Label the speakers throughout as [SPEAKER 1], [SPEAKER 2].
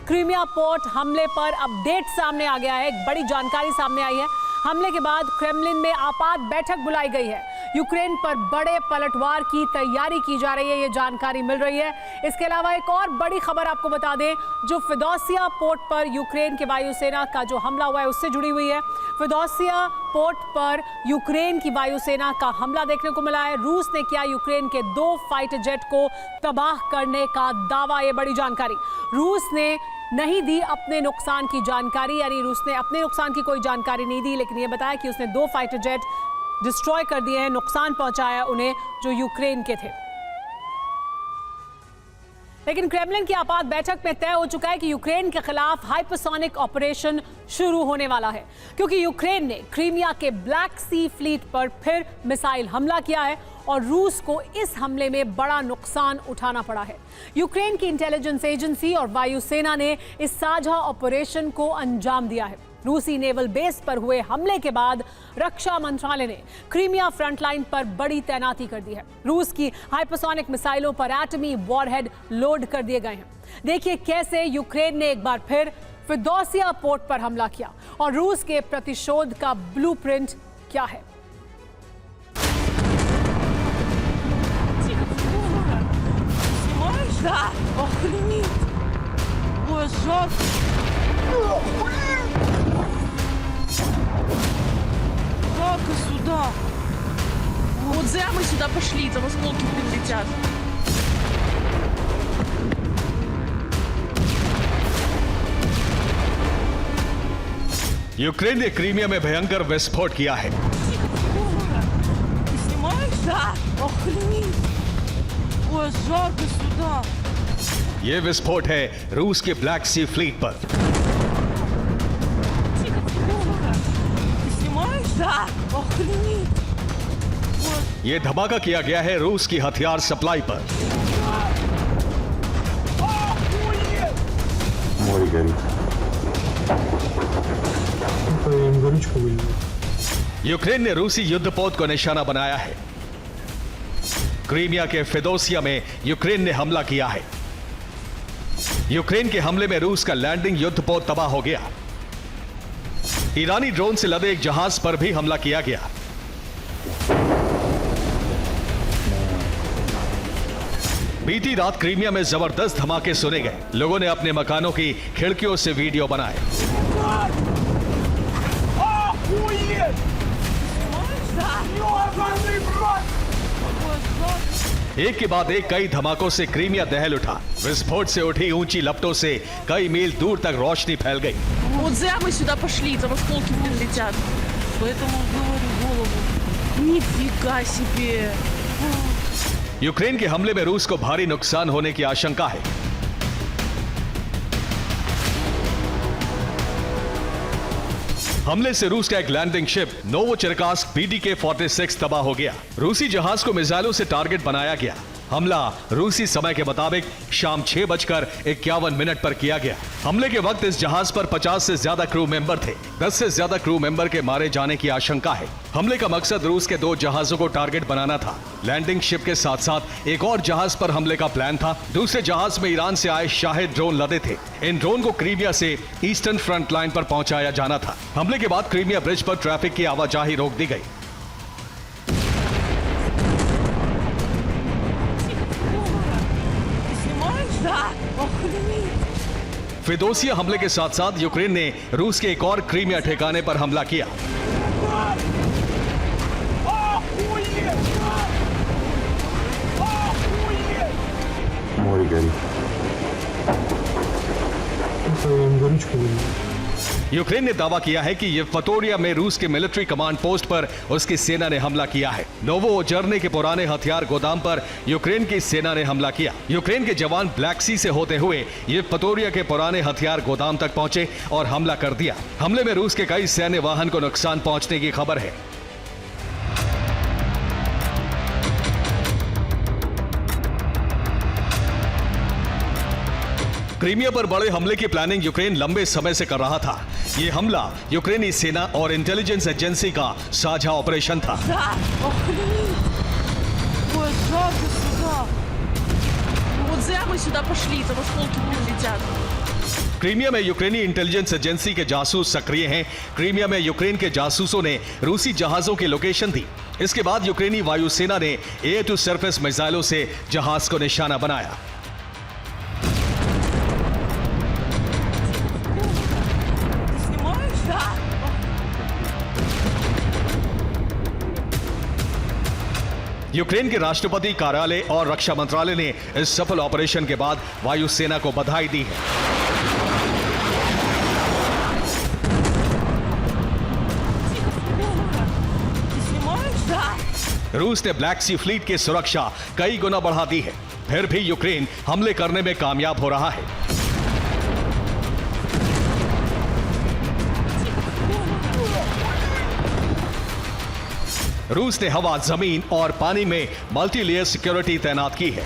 [SPEAKER 1] Crimea port हमले पर update सामने आ गया है। एक बड़ी जानकारी सामने आई है। हमले के बाद क्रेमलिन में आपात बैठक बुलाई गई है। यूक्रेन पर बड़े पलटवार की तैयारी की जा रही है, ये जानकारी मिल रही है। इसके अलावा एक और बड़ी खबर आपको बता दें, जो फिदौसिया पोर्ट पर यूक्रेन के वायुसेना का जो हमला हुआ है उससे जुड़ी हुई है। फिदौसिया पोर्ट पर यूक्रेन की वायुसेना का हमला देखने को मिला है। रूस ने किया यूक्रेन के 2 फाइटर जेट को तबाह करने का दावा। ये बड़ी जानकारी रूस ने नहीं दी अपने नुकसान की जानकारी, यानी रूस ने अपने नुकसान की कोई जानकारी नहीं दी, लेकिन यह बताया कि उसने 2 फाइटर जेट डिस्ट्रॉय कर दिए हैं, नुकसान पहुंचाया उन्हें जो यूक्रेन के थे। लेकिन क्रेमलिन की आपात बैठक में तय हो चुका है कि यूक्रेन के खिलाफ हाइपरसोनिक ऑपरेशन शुरू होने वाला है, क्योंकि यूक्रेन ने क्रीमिया के ब्लैक सी फ्लीट पर फिर मिसाइल हमला किया है और रूस को इस हमले में बड़ा नुकसान उठाना पड़ा है। यूक्रेन की इंटेलिजेंस एजेंसी और वायुसेना ने इस साझा ऑपरेशन को अंजाम दिया है। रूसी नेवल बेस पर हुए हमले के बाद रक्षा मंत्रालय ने क्रीमिया फ्रंटलाइन पर बड़ी तैनाती कर दी है। रूस की हाइपरसोनिक मिसाइलों पर एटमी वॉरहेड लोड कर दिए गए हैं। देखिए कैसे यूक्रेन ने एक बार फिर फिदौसिया पोर्ट पर हमला किया और रूस के प्रतिशोध का ब्लूप्रिंट क्या है।
[SPEAKER 2] Да, охренеть! Ой, жарко! Жарко сюда! Вот зря мы сюда пошли, там осколки прилетят.
[SPEAKER 3] यूक्रेन ने क्रीमिया में भयंकर विस्फोट किया है।
[SPEAKER 2] Ты снимаешь? Да, охренеть! Ой, жарко сюда!
[SPEAKER 3] यह विस्फोट है रूस के ब्लैक सी फ्लीट पर।
[SPEAKER 2] Ты снимаешь? Да, охренеть! Ой,
[SPEAKER 3] यह धमाका किया गया है रूस की हथियार सप्लाई पर।
[SPEAKER 4] Море горит. Горючку вылили.
[SPEAKER 3] यूक्रेन ने रूसी युद्धपोत को निशाना बनाया है। क्रीमिया के फिदौसिया में यूक्रेन ने हमला किया है। यूक्रेन के हमले में रूस का लैंडिंग युद्धपोत तबाह हो गया। ईरानी ड्रोन से लदे एक जहाज पर भी हमला किया गया। बीती रात क्रीमिया में जबरदस्त धमाके सुने गए। लोगों ने अपने मकानों की खिड़कियों से वीडियो बनाए। एक के बाद एक कई धमाकों से क्रीमिया दहल उठा। विस्फोट से उठी ऊंची लपटों से कई मील दूर तक रोशनी फैल गई।
[SPEAKER 2] вот зря мы сюда пошли, там осколки прилетят. Поэтому говорю голову. Нифига себе!
[SPEAKER 3] यूक्रेन के हमले में रूस को भारी नुकसान होने की आशंका है। हमले से रूस का एक लैंडिंग शिप नोवोचेरकास्क BDK-46 तबाह हो गया। रूसी जहाज को मिसाइलों से टारगेट बनाया गया। हमला रूसी समय के मुताबिक शाम 6:51 पर किया गया। हमले के वक्त इस जहाज पर 50 से ज्यादा क्रू मेंबर थे। 10 से ज्यादा क्रू मेंबर के मारे जाने की आशंका है। हमले का मकसद रूस के 2 जहाजों को टारगेट बनाना था। लैंडिंग शिप के साथ साथ एक और जहाज पर हमले का प्लान था। दूसरे जहाज में ईरान से आए शाहिद ड्रोन लदे थे। इन ड्रोन को क्रीमिया से ईस्टर्न फ्रंट लाइन पर पहुंचाया जाना था। हमले के बाद क्रीमिया ब्रिज पर ट्रैफिक की आवाजाही रोक दी गई।
[SPEAKER 2] Ты снимаешь? Да, охренеть!
[SPEAKER 3] फिदौसिया हमले के साथ साथ यूक्रेन ने रूस के एक और क्रीमिया ठिकाने पर हमला किया।
[SPEAKER 4] Море горит. Горючку вылили.
[SPEAKER 3] यूक्रेन ने दावा किया है कि येवपतोरिया में रूस के मिलिट्री कमांड पोस्ट पर उसकी सेना ने हमला किया है। नोवोओजर्ने के पुराने हथियार गोदाम पर यूक्रेन की सेना ने हमला किया। यूक्रेन के जवान ब्लैक सी से होते हुए येवपतोरिया के पुराने हथियार गोदाम तक पहुंचे और हमला कर दिया। हमले में रूस के कई सैन्य वाहन को नुकसान पहुंचने की खबर है। क्रीमिया पर बड़े हमले की प्लानिंग यूक्रेन लंबे समय से कर रहा था। यह हमला यूक्रेनी सेना और इंटेलिजेंस एजेंसी का साझा ऑपरेशन था।
[SPEAKER 2] Да, охренеть! Ой, жарко сюда! Вот зря мы сюда пошли, там осколки прилетят.
[SPEAKER 3] क्रीमिया में यूक्रेनी इंटेलिजेंस एजेंसी के जासूस सक्रिय हैं। क्रीमिया में यूक्रेन के जासूसों ने रूसी जहाजों की लोकेशन दी। इसके बाद यूक्रेनी वायुसेना ने एयर टू सरफेस मिसाइलों से जहाज को निशाना बनाया। यूक्रेन के राष्ट्रपति कार्यालय और रक्षा मंत्रालय ने इस सफल ऑपरेशन के बाद वायुसेना को बधाई दी है। रूस ने ब्लैक सी फ्लीट की सुरक्षा कई गुना बढ़ा दी है, फिर भी यूक्रेन हमले करने में कामयाब हो रहा है। रूस ने हवा, जमीन और पानी में मल्टी लेयर सिक्योरिटी तैनात की है।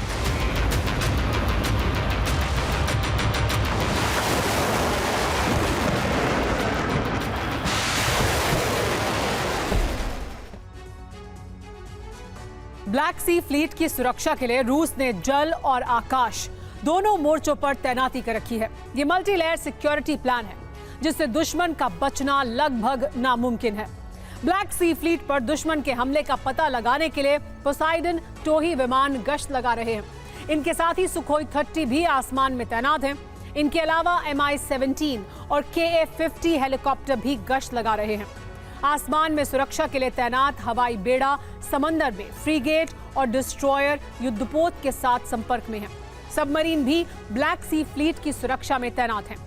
[SPEAKER 1] ब्लैक सी फ्लीट की सुरक्षा के लिए रूस ने जल और आकाश दोनों मोर्चों पर तैनाती कर रखी है। ये मल्टी लेयर सिक्योरिटी प्लान है जिससे दुश्मन का बचना लगभग नामुमकिन है। ब्लैक सी फ्लीट पर दुश्मन के हमले का पता लगाने के लिए पोसाइडन टोही विमान गश्त लगा रहे हैं। इनके साथ ही सुखोई 30 भी आसमान में तैनात हैं। इनके अलावा MI-17 और KA-50 हेलीकॉप्टर भी गश्त लगा रहे हैं। आसमान में सुरक्षा के लिए तैनात हवाई बेड़ा समंदर में फ्रीगेट और डिस्ट्रॉयर युद्धपोत के साथ संपर्क में है। सबमरीन भी ब्लैक सी फ्लीट की सुरक्षा में तैनात हैं।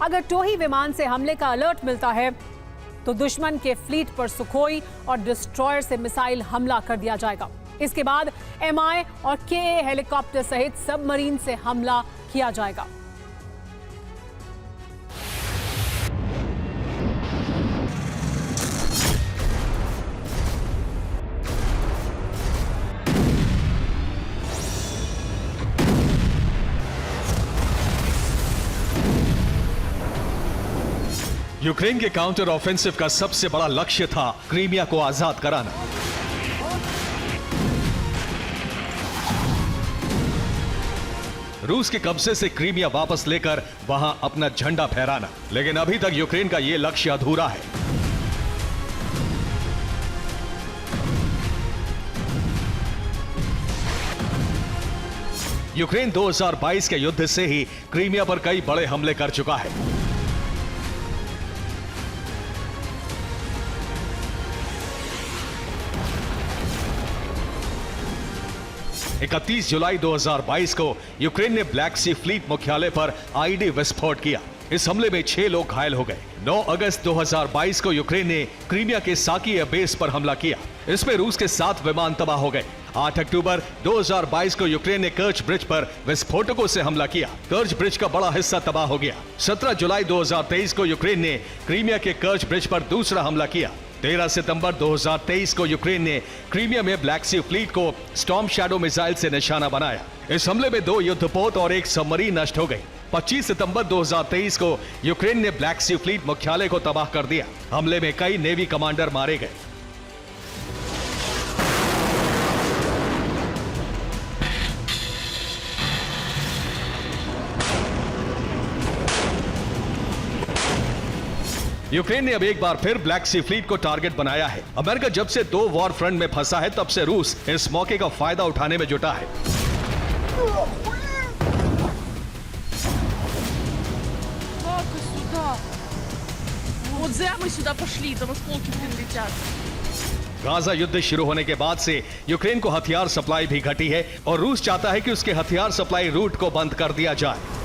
[SPEAKER 1] अगर टोही विमान से हमले का अलर्ट मिलता है तो दुश्मन के फ्लीट पर सुखोई और डिस्ट्रॉयर से मिसाइल हमला कर दिया जाएगा। इसके बाद MI और KA हेलीकॉप्टर सहित सबमरीन से हमला किया जाएगा।
[SPEAKER 3] यूक्रेन के काउंटर ऑफेंसिव का सबसे बड़ा लक्ष्य था क्रीमिया को आजाद कराना। रूस के कब्जे से क्रीमिया वापस लेकर वहां अपना झंडा फहराना, लेकिन अभी तक यूक्रेन का यह लक्ष्य अधूरा है। यूक्रेन 2022 के युद्ध से ही क्रीमिया पर कई बड़े हमले कर चुका है। 31 जुलाई 2022 को यूक्रेन ने ब्लैक सी फ्लीट मुख्यालय पर आईडी विस्फोट किया। इस हमले में 6 लोग घायल हो गए। 9 अगस्त 2022 को यूक्रेन ने क्रीमिया के साकी बेस पर हमला किया। इसमें रूस के 7 विमान तबाह हो गए। 8 अक्टूबर 2022 को यूक्रेन ने कर्च ब्रिज पर विस्फोटकों से हमला किया। कर्च ब्रिज का बड़ा हिस्सा तबाह हो गया। 17 जुलाई 2023 को यूक्रेन ने क्रीमिया के कर्च ब्रिज पर दूसरा हमला किया। 13 सितंबर 2023 को यूक्रेन ने क्रीमिया में ब्लैक सी फ्लीट को स्टॉर्म शैडो मिसाइल से निशाना बनाया। इस हमले में 2 युद्धपोत और 1 सबमरीन नष्ट हो गई। 25 सितंबर 2023 को यूक्रेन ने ब्लैक सी फ्लीट मुख्यालय को तबाह कर दिया। हमले में कई नेवी कमांडर मारे गए। यूक्रेन ने अब एक बार फिर ब्लैक सी फ्लीट को टारगेट बनाया है। अमेरिका जब से 2 वॉर फ्रंट में फंसा है तब से रूस इस मौके का फायदा उठाने में जुटा है।
[SPEAKER 2] Вот зря мы сюда пошли, там осколки прилетят.
[SPEAKER 3] गाजा युद्ध शुरू होने के बाद से यूक्रेन को हथियार सप्लाई भी घटी है और रूस चाहता है कि उसके हथियार सप्लाई रूट को बंद कर दिया जाए।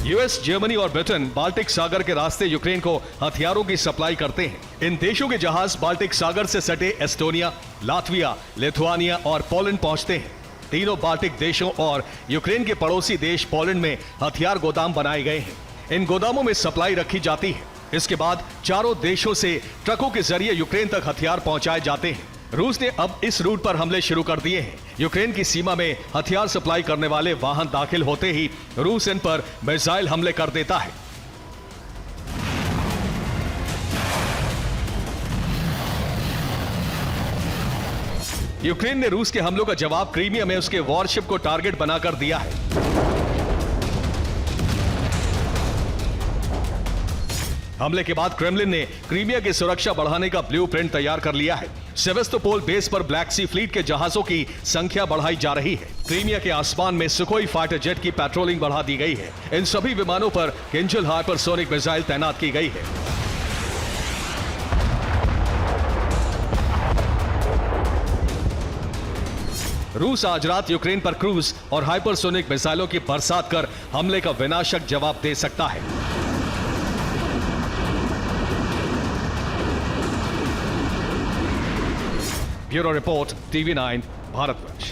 [SPEAKER 3] यूएस, जर्मनी और ब्रिटेन बाल्टिक सागर के रास्ते यूक्रेन को हथियारों की सप्लाई करते हैं। इन देशों के जहाज बाल्टिक सागर से सटे एस्टोनिया, लातविया, लिथुआनिया और पोलैंड पहुंचते हैं। तीनों बाल्टिक देशों और यूक्रेन के पड़ोसी देश पोलैंड में हथियार गोदाम बनाए गए हैं। इन गोदामों में सप्लाई रखी जाती है। इसके बाद चारों देशों से ट्रकों के जरिए यूक्रेन तक हथियार पहुंचाए जाते हैं। रूस ने अब इस रूट पर हमले शुरू कर दिए हैं। यूक्रेन की सीमा में हथियार सप्लाई करने वाले वाहन दाखिल होते ही रूस इन पर मिसाइल हमले कर देता है।
[SPEAKER 2] 1
[SPEAKER 3] यूक्रेन ने रूस के हमलों का जवाब क्रीमिया में उसके वॉरशिप को टारगेट बनाकर दिया है। हमले के बाद क्रेमलिन ने क्रीमिया की सुरक्षा बढ़ाने का ब्लूप्रिंट तैयार कर लिया है। सेवेस्तोपोल बेस पर ब्लैक सी फ्लीट के जहाजों की संख्या बढ़ाई जा रही है। क्रीमिया के आसमान में सुखोई फाइटर जेट की पेट्रोलिंग बढ़ा दी गई है। इन सभी विमानों पर किंजल हाइपरसोनिक मिसाइल तैनात की गई है। रूस आज रात यूक्रेन पर क्रूज और हाइपरसोनिक मिसाइलों की बरसात कर हमले का विनाशक जवाब दे सकता है। Bureau report, TV9 Bharatvarsh.